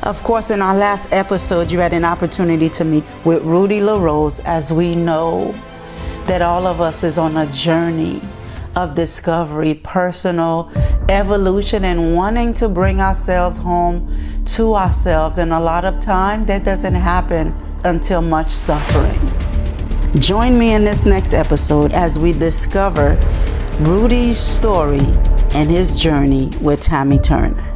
Of course, in our last episode, you had an opportunity to meet with Rudy LaRose, as we know that all of us is on a journey of discovery, personal evolution, and wanting to bring ourselves home to ourselves. And a lot of time that doesn't happen until much suffering. Join me in this next episode as we discover Rudy's story and his journey with Tammy Turner.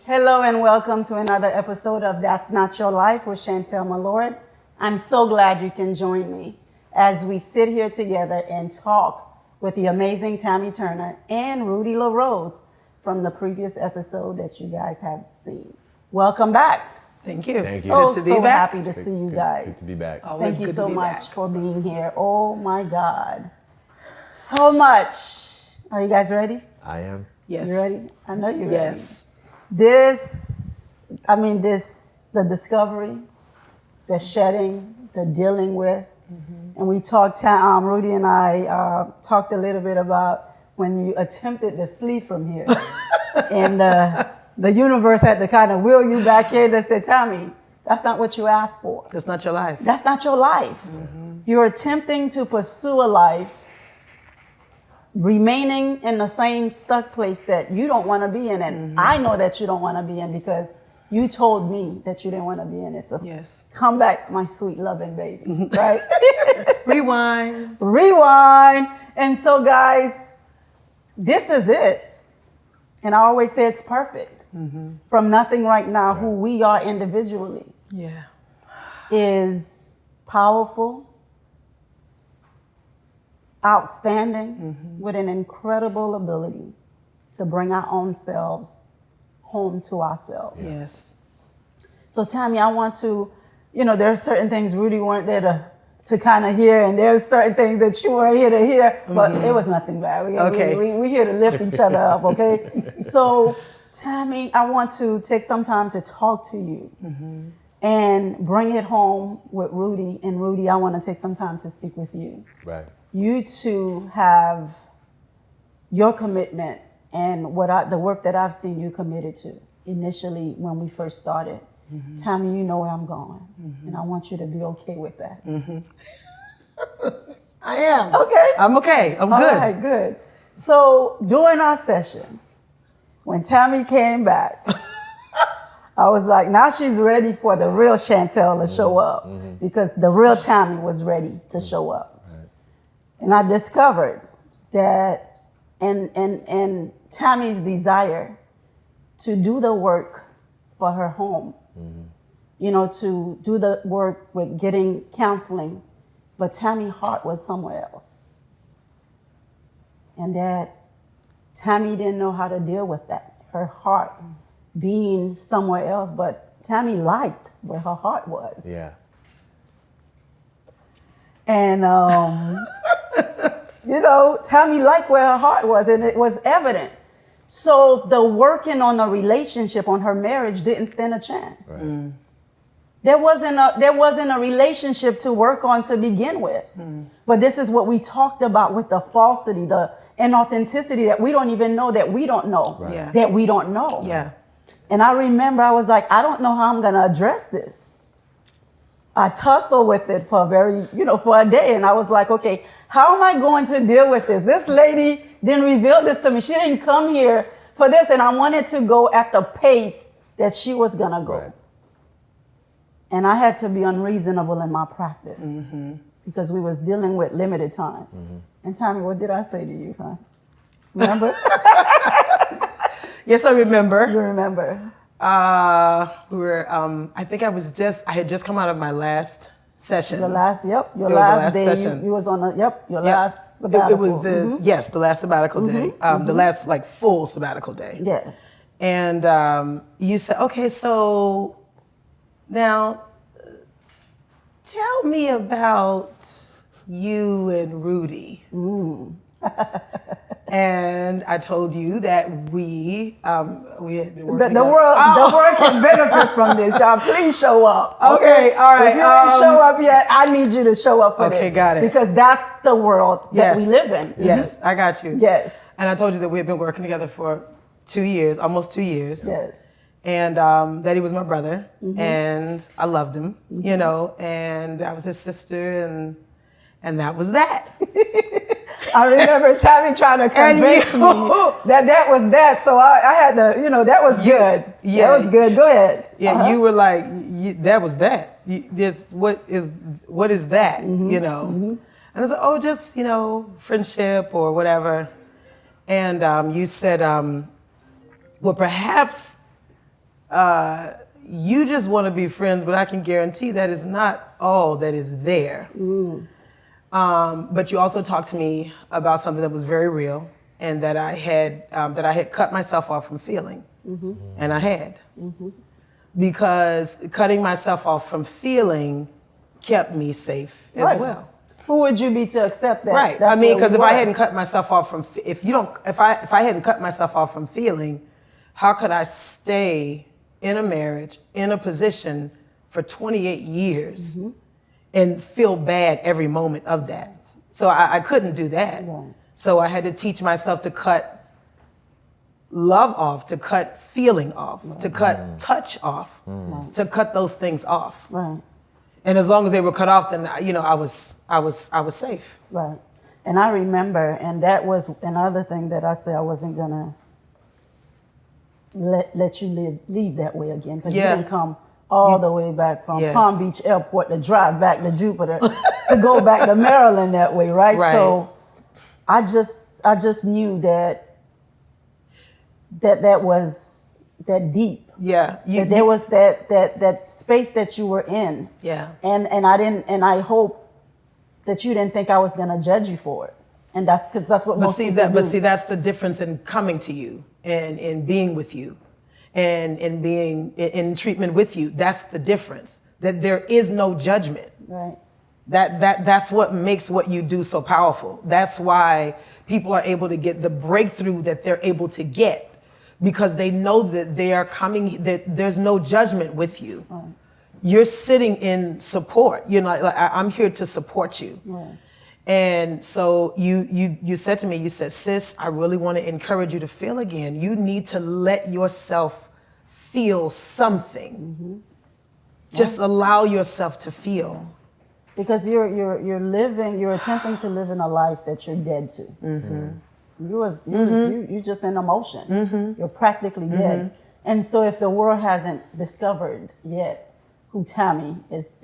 Hello and welcome to another episode of That's Not Your Life with Chantale, Milord. I'm so glad you can join me as we sit here together and talk with the amazing Tammy Turner and Rudy LaRose from the previous episode that you guys have seen. Welcome back. Thank you. Thank you. So happy to see you guys. Good to be back. Thank you so much for being here. Oh my God. So much. Are you guys ready? I am. Yes. You ready? I know you're ready. Yes. The discovery, the shedding, the dealing with. Mm-hmm. And we talked, Rudy and I talked a little bit about when you attempted to flee from here. And the universe had to kind of wheel you back in and say, Tammy, that's not what you asked for. That's not your life. That's not your life. Mm-hmm. You're attempting to pursue a life remaining in the same stuck place that you don't want to be in. And I know that you don't want to be in because you told me that you didn't want to be in it. So yes. Come back, my sweet loving baby, right? Rewind. And so guys, this is it. And I always say it's perfect. Mm-hmm. From nothing right now, who we are individually is powerful, outstanding, with an incredible ability to bring our own selves home to ourselves. Yes. So Tammy, I want to, there are certain things Rudy weren't there to kind of hear, and there's certain things that you weren't here to hear, but it was nothing bad. We're here to lift each other up, okay? So Tammy, I want to take some time to talk to you and bring it home with Rudy. And Rudy, I want to take some time to speak with you. Right. You two have your commitment and the work that I've seen you committed to initially when we first started. Mm-hmm. Tammy, you know where I'm going, and I want you to be okay with that. Mm-hmm. I am. Okay. I'm okay. I'm good. All right, good. So during our session, when Tammy came back, I was like, now she's ready for the real Chantale to show up because the real Tammy was ready to show up. And I discovered that and Tammy's desire to do the work for her home, to do the work with getting counseling, but Tammy's heart was somewhere else. And that Tammy didn't know how to deal with that, her heart being somewhere else, but Tammy liked where her heart was. Yeah. And, Tammy liked where her heart was, and it was evident. So the working on the relationship, on her marriage, didn't stand a chance. Right. There wasn't a relationship to work on to begin with. But this is what we talked about with the falsity, the inauthenticity that we don't even know that we don't know, that we don't know. Yeah. And I remember I was like, I don't know how I'm going to address this. I tussled with it for for a day. And I was like, okay, how am I going to deal with this? This lady didn't reveal this to me. She didn't come here for this. And I wanted to go at the pace that she was going to go. Right. And I had to be unreasonable in my practice because we was dealing with limited time. And Tammy, what did I say to you, huh? Remember? Yes, I remember. You remember? We were, I think I had just come out of my last session. Your last day. Session. You was on last sabbatical. It was the last sabbatical day. The last full sabbatical day. Yes. And you said, okay, so now tell me about you and Rudy. And I told you that we had been working The world can benefit from this, y'all. Please show up. Okay, all right. If you ain't show up yet, I need you to show up for this. Okay, got it. Because that's the world that we live in. Yes, I got you. Yes. And I told you that we had been working together for 2 years, almost 2 years. Yes. And that he was my brother, and I loved him, you know, and I was his sister, and that was that. I remember Tammy trying to convince me that was that. So I had to, that was good. Yeah. That was good. Go ahead. Yeah, you were like, that was that. What is that, you know? And I was like, oh, just, friendship or whatever. And you said, well, perhaps you just want to be friends, but I can guarantee that is not all that is there. But you also talked to me about something that was very real, and that I had cut myself off from feeling, and I had, because cutting myself off from feeling kept me safe as well. Who would you be to accept that? Right. That's because if I hadn't cut myself off from, if I hadn't cut myself off from feeling, how could I stay in a marriage, in a position for 28 years? And feel bad every moment of that. So I couldn't do that. Right. So I had to teach myself to cut love off, to cut feeling off, to cut touch off, to cut those things off. Right. And as long as they were cut off, then I was safe. Right. And I remember, and that was another thing that I said I wasn't gonna let you leave that way again, because you didn't come all the way back from Palm Beach Airport to drive back to Jupiter to go back to Maryland that way, right? So I just knew that was that deep. Yeah. There was that space that you were in. Yeah. And I hope that you didn't think I was gonna judge you for it. And that's because that's what most people do. But see, that's the difference in coming to you and in being with you. And in being in treatment with you, that's the difference. That there is no judgment. Right. That's what makes what you do so powerful. That's why people are able to get the breakthrough that they're able to get, because they know that they are coming. That there's no judgment with you. Right. You're sitting in support. I'm here to support you. Right. And so you said to me, you said, sis, I really want to encourage you to feel again. You need to let yourself feel something. Just allow yourself to feel. Because you're attempting to live in a life that you're dead to. You're just in emotion. You're practically dead. And so if the world hasn't discovered yet who Tammy is,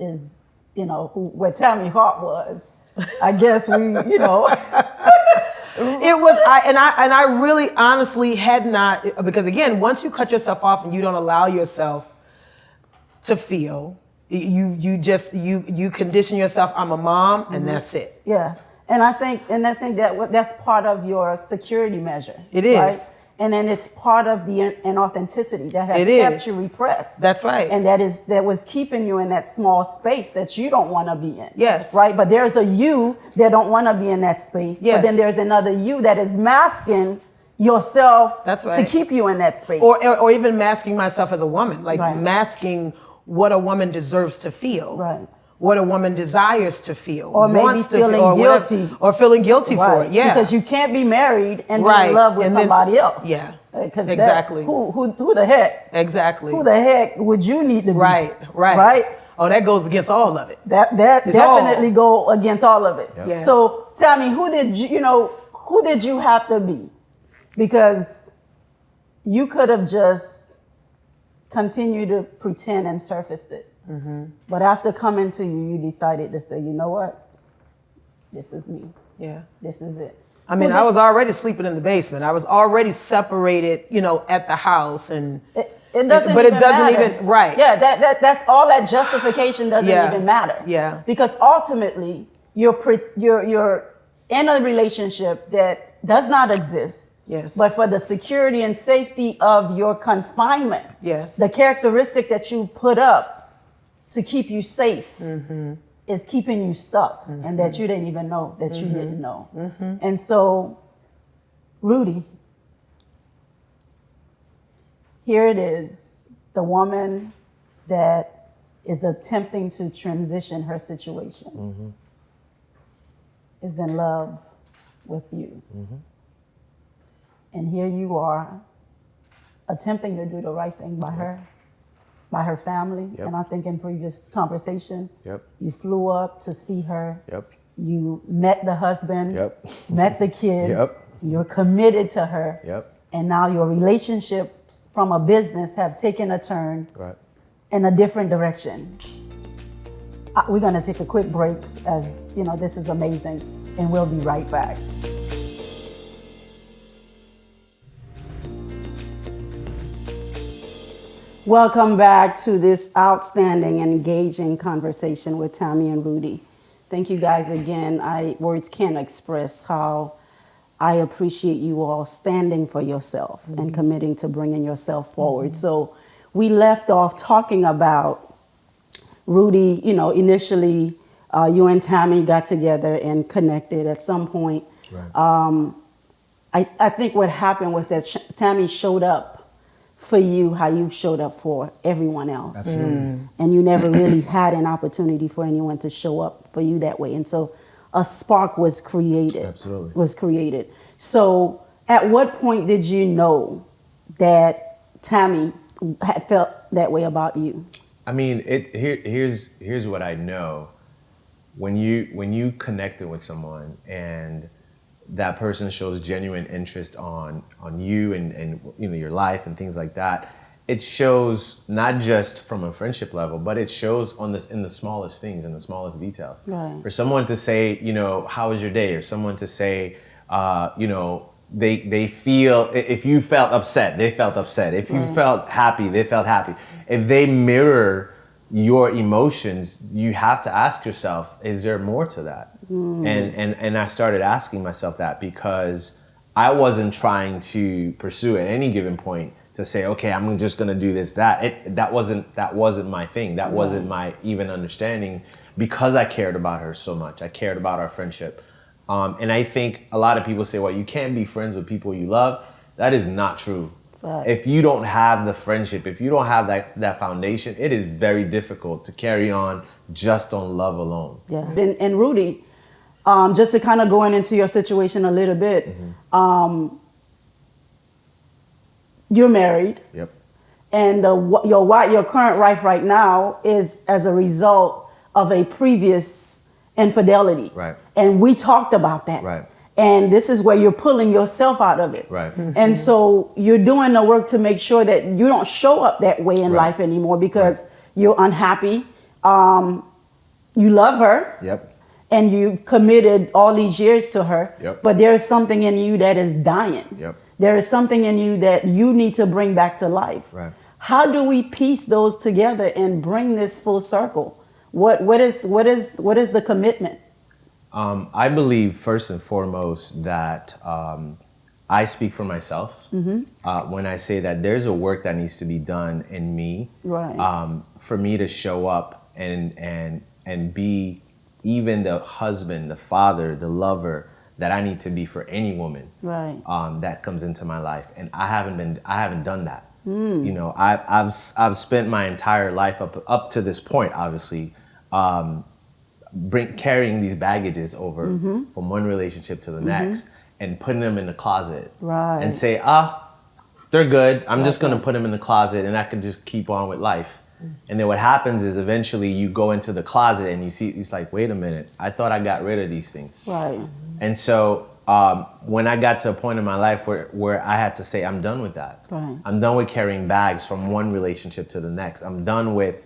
where Tammy Hart was, I guess it was, I really honestly had not, because again, once you cut yourself off and you don't allow yourself to feel, you condition yourself, I'm a mom, and that's it. Yeah. And I think that's part of your security measure. It is. Right? And then it's part of the inauthenticity that has kept you repressed. That's right. And that was keeping you in that small space that you don't want to be in. Yes. Right? But there's a you that don't want to be in that space. Yes. But then there's another you that is masking yourself to keep you in that space. Or even masking myself as a woman, masking what a woman deserves to feel. Right. What a woman desires to feel, or maybe feeling guilty, or feeling guilty for it. Yeah, because you can't be married and be in love with somebody else. Yeah, because exactly. Who the heck? Exactly. Who the heck would you need to be? Right. Oh, that goes against all of it. That definitely go against all of it. Yep. Yes. So tell me, who did you have to be? Because you could have just continued to pretend and surfaced it. But after coming to you, you decided to say, you know what? This is me. Yeah. This is it. I mean, I was already sleeping in the basement. I was already separated, at the house, and it doesn't matter. Right. Yeah, that's all that justification doesn't even matter. Yeah. Because ultimately, you're in a relationship that does not exist. Yes. But for the security and safety of your confinement, Yes. the characteristic that you put up to keep you safe is keeping you stuck, and that you didn't even know that you didn't know. And so, Rudy, here it is, the woman that is attempting to transition her situation is in love with you. And here you are attempting to do the right thing by her, by her family. Yep. And I think in previous conversation, Yep. you flew up to see her. Yep. You met the husband, Yep. met the kids. Yep. You're committed to her. Yep. And now your relationship from a business have taken a turn Right. in a different direction. We're gonna take a quick break, as you know, this is amazing, and we'll be right back. Welcome back to this outstanding, engaging conversation with Tammy and Rudy. Thank you guys again. Words can't express how I appreciate you all standing for yourself and committing to bringing yourself forward. So we left off talking about Rudy, you know, initially you and Tammy got together and connected at some point. Right. I think what happened was that Tammy showed up for you how you've showed up for everyone else. Absolutely. And you never really had an opportunity for anyone to show up for you that way. And so a spark was created. Absolutely. Was created. So at what point did you know that Tammy had felt that way about you? I mean, here's what I know. When you connected with someone and that person shows genuine interest on you and you know your life and things like that, it shows not just from a friendship level, but it shows in the smallest things, in the smallest details. Right. For someone to say, you know, how was your day, or someone to say, you know, they feel, if you felt upset, they felt upset. If you felt happy, they felt happy. If they mirror your emotions, you have to ask yourself, is there more to that? And I started asking myself that because I wasn't trying to pursue at any given point to say, okay, I'm just gonna do this, that. That wasn't my thing. That wasn't my even understanding, because I cared about her so much. I cared about our friendship. And I think a lot of people say, well, you can't be friends with people you love. That is not true. Facts. If you don't have the friendship, if you don't have that foundation, it is very difficult to carry on just on love alone. Yeah. And Rudy, just to kind of go into your situation a little bit, you're married. Yep. And your current wife right now is as a result of a previous infidelity. Right. And we talked about that. Right. And this is where you're pulling yourself out of it. Right. And so you're doing the work to make sure that you don't show up that way in life anymore, because you're unhappy. You love her. Yep. And you've committed all these years to her. Yep. But there's something in you that is dying. Yep. There is something in you that you need to bring back to life. Right. How do we piece those together and bring this full circle? What is the commitment? I believe first and foremost that I speak for myself when I say that there's a work that needs to be done in me, Right. For me to show up and be even the husband, the father, the lover that I need to be for any woman, Right. that comes into my life, and I haven't done that. You know, I've spent my entire life up to this point, obviously, carrying these baggages over from one relationship to the next, and putting them in the closet, Right. and say, they're good. I'm just gonna put them in the closet, and I can just keep on with life. And then what happens is eventually you go into the closet and you see, it's like, wait a minute, I thought I got rid of these things. Right. And so when I got to a point in my life where I had to say, I'm done with that. Right. I'm done with carrying bags from one relationship to the next. I'm done with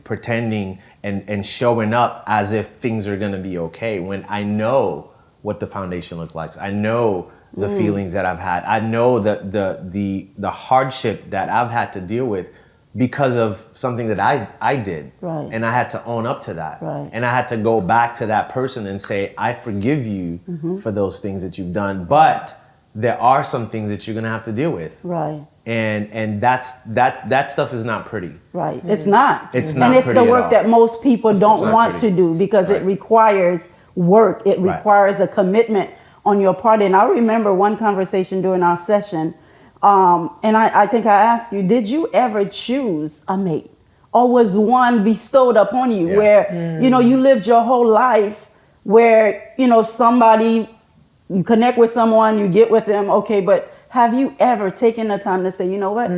pretending and showing up as if things are gonna be okay when I know what the foundation looks like. I know the feelings that I've had. I know the hardship that I've had to deal with because of something that I did. Right. And I had to own up to that. Right. And I had to go back to that person and say, I forgive you for those things that you've done, but there are some things that you're gonna have to deal with. Right. And that stuff is not pretty. Right. It's not. It's not And it's pretty the at work all. that most people don't not want pretty. to do because it Right. requires work. It Right. requires a commitment on your part. And I remember one conversation during our session, and I think I asked you, did you ever choose a mate? Or was one bestowed upon you Yeah. where, you know, you lived your whole life where, you know, somebody, you connect with someone, you get with them, okay, but have you ever taken the time to say, you know what,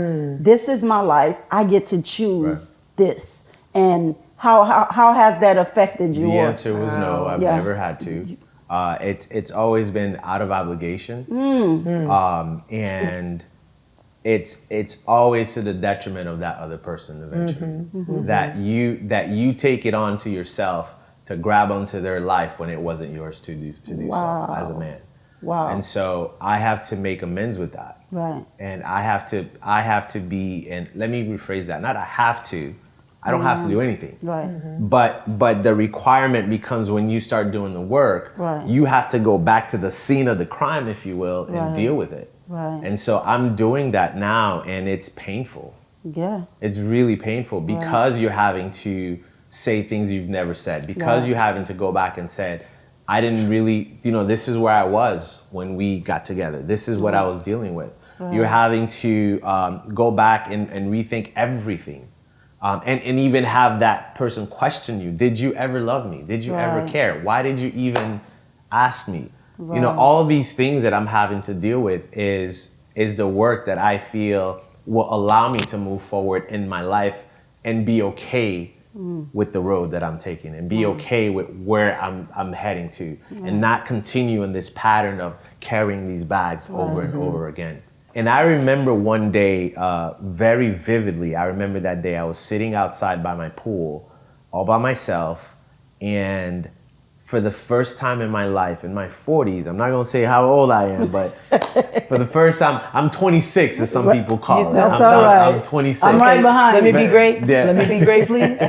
this is my life, I get to choose this? And how has that affected you? The answer was no. I've Yeah. never had to. It's always been out of obligation, and it's always to the detriment of that other person eventually. That you take it on to yourself to grab onto their life when it wasn't yours to do so as a man. Wow. And so I have to make amends with that. Right. And I have to be, and let me rephrase that. Not I have to. I don't have to do anything. Right. But the requirement becomes when you start doing the work, Right. you have to go back to the scene of the crime, if you will, and Right. deal with it. Right. And so I'm doing that now, and it's painful. Yeah. It's really painful because you're having to say things you've never said, because Right. you're having to go back and say, I didn't really, this is where I was when we got together. This is what I was dealing with. You're having to go back and rethink everything. And even have that person question you. Did you ever love me? Did you ever care? Why did you even ask me? All these things that I'm having to deal with is the work that I feel will allow me to move forward in my life and be okay with the road that I'm taking and be okay with where I'm heading to and not continue in this pattern of carrying these bags over and over again. And I remember one day very vividly, I remember that day I was sitting outside by my pool all by myself, and for the first time in my life, in my 40s, I'm not gonna say how old I am, but for the first time, I'm 26 as some people call it. That's I'm, all right. I'm 26. I'm right behind Let me you. be great. Yeah. Let me be great, please.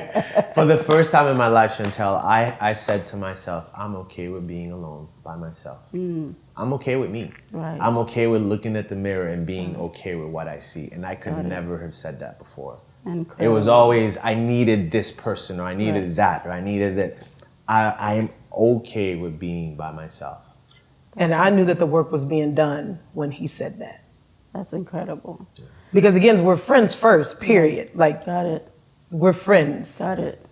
For the first time in my life, Chantale, I said to myself, I'm okay with being alone by myself. I'm okay with me. Right. I'm okay with looking at the mirror and being okay with what I see. And I could never have said that before. Incredible. It was always, I needed this person, or I needed that, or I needed it. I am okay with being by myself. And I knew that the work was being done when he said that. That's incredible. Because again, we're friends first, period. Like, Got it. we're friends. Got it.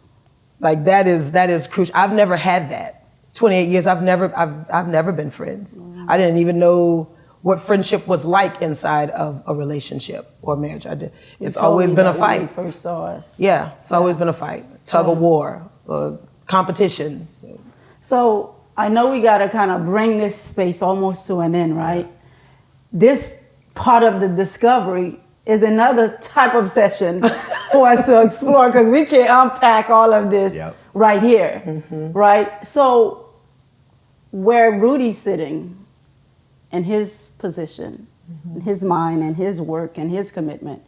Like that is crucial. I've never had that. 28 years, I've never been friends. I didn't even know what friendship was like inside of a relationship or marriage. It's always been a When you fight. first saw us. Yeah, it's always been a fight. Tug of war, competition. So I know we got to kind of bring this space almost to an end, right? This part of the discovery is another type of session for us to explore because we can't unpack all of this right here, right? So where Rudy's sitting in his position, in his mind and his work and his commitment,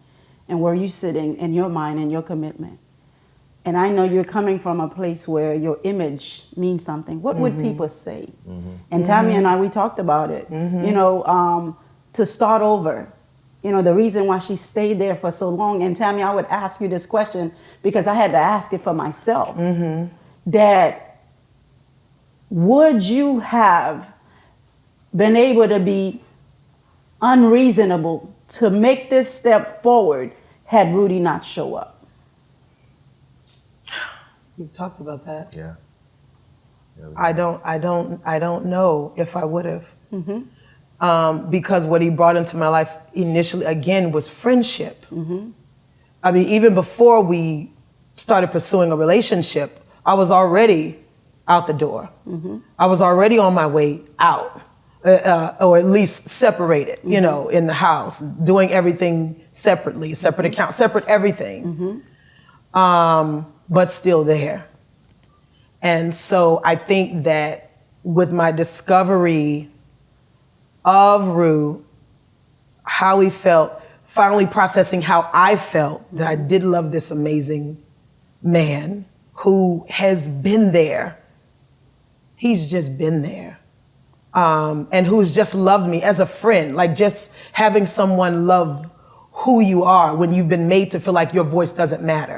and where you sitting in your mind and your commitment. And I know you're coming from a place where your image means something. What would people say? And Tammy and I, we talked about it. You know, to start over. You know, the reason why she stayed there for so long. And Tammy, I would ask you this question because I had to ask it for myself. That would you have been able to be unreasonable to make this step forward had Rudy not show up? We've talked about that. Yeah. I don't know if I would have. Because what he brought into my life initially, again, was friendship. I mean, even before we started pursuing a relationship, I was already out the door. I was already on my way out, or at least separated, you know, in the house, doing everything separately, separate accounts, separate everything, but still there. And so I think that with my discovery of Ru, how he felt, finally processing how I felt, that I did love this amazing man who has been there. He's just been there. and who's just loved me as a friend, like just having someone love who you are when you've been made to feel like your voice doesn't matter,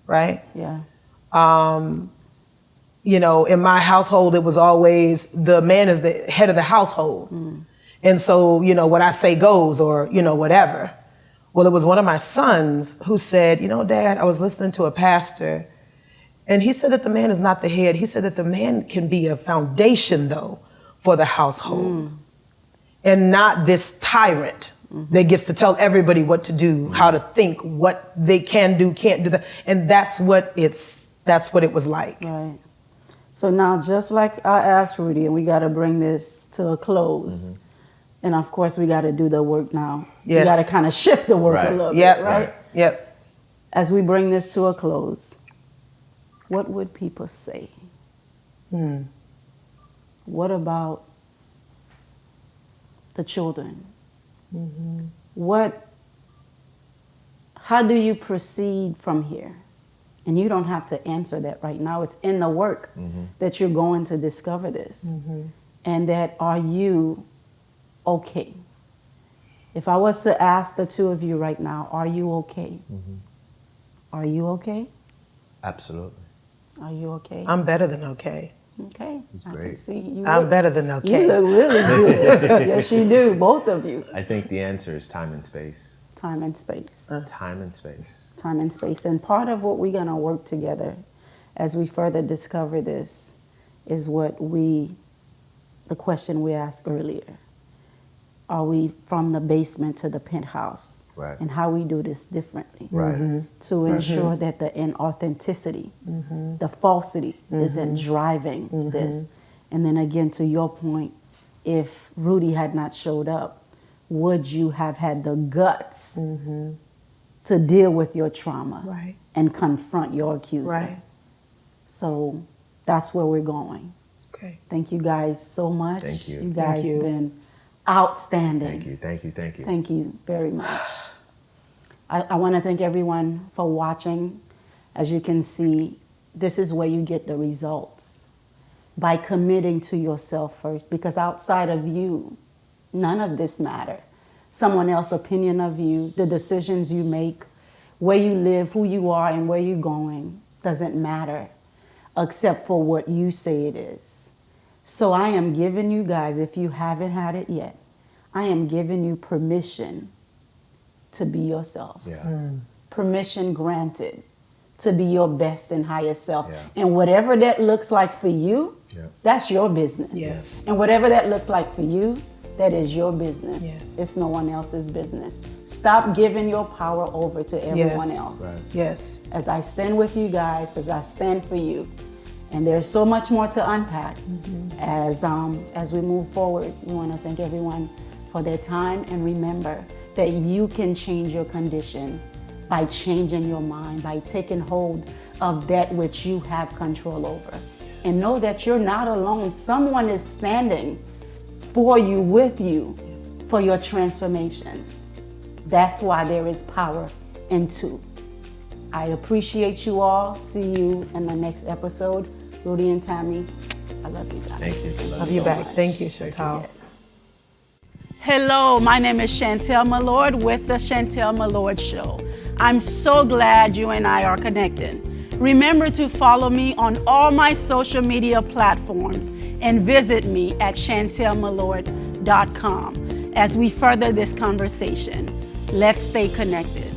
right? Yeah. You know, in my household, it was always the man is the head of the household. And so, you know, what I say goes, or, you know, whatever. Well, it was one of my sons who said, you know, Dad, I was listening to a pastor, and he said that the man is not the head. He said that the man can be a foundation, though, for the household, and not this tyrant that gets to tell everybody what to do, how to think, what they can do, can't do. And that's what it was like. Right. So now, just like I asked Rudy, and we got to bring this to a close. And of course, we got to do the work now. Yes. We got to kind of shift the work a little bit, right? Yep. As we bring this to a close, what would people say? What about the children? How do you proceed from here? And you don't have to answer that right now. It's in the work that you're going to discover this. And that, are you okay? If I was to ask the two of you right now, are you okay? Are you okay? Absolutely. Are you okay? I'm better than okay. Okay. He's I great. can see you. I'm better than okay. You look really good. Yes, you do. Both of you. I think the answer is time and space. Time and space. Time and space. Time and space. And part of what we're going to work together as we further discover this is the question we asked earlier. Are we from the basement to the penthouse? Right. And how we do this differently. Right. To ensure that the inauthenticity, the falsity isn't driving this. And then again, to your point, if Rudy had not showed up, would you have had the guts to deal with your trauma and confront your accuser? Right. So that's where we're going. Okay. Thank you guys so much. Thank you. You guys Thank you. been outstanding. Thank you. Thank you. Thank you. Thank you very much. I want to thank everyone for watching. As you can see, this is where you get the results. By committing to yourself first, because outside of you, none of this matter. Someone else's opinion of you, the decisions you make, where you live, who you are, and where you're going doesn't matter, except for what you say it is. So I am giving you guys, if you haven't had it yet, I am giving you permission to be yourself. Yeah. Permission granted to be your best and highest self. Yeah. And whatever that looks like for you, Yeah. that's your business. Yes. And whatever that looks like for you, that is your business. Yes. It's no one else's business. Stop giving your power over to everyone else. Right. Yes. As I stand with you guys, as I stand for you, and there's so much more to unpack as we move forward. We want to thank everyone for their time, and remember that you can change your condition by changing your mind, by taking hold of that which you have control over. And know that you're not alone. Someone is standing for you, with you, for your transformation. That's why there is power in two. I appreciate you all. See you in the next episode. Rudy and Tammy, I love you guys. Thank you. Love you back. Thank you, Chantale. Hello, my name is Chantale Milord with the Chantale Milord Show. I'm so glad you and I are connected. Remember to follow me on all my social media platforms and visit me at chantalemilord.com as we further this conversation. Let's stay connected.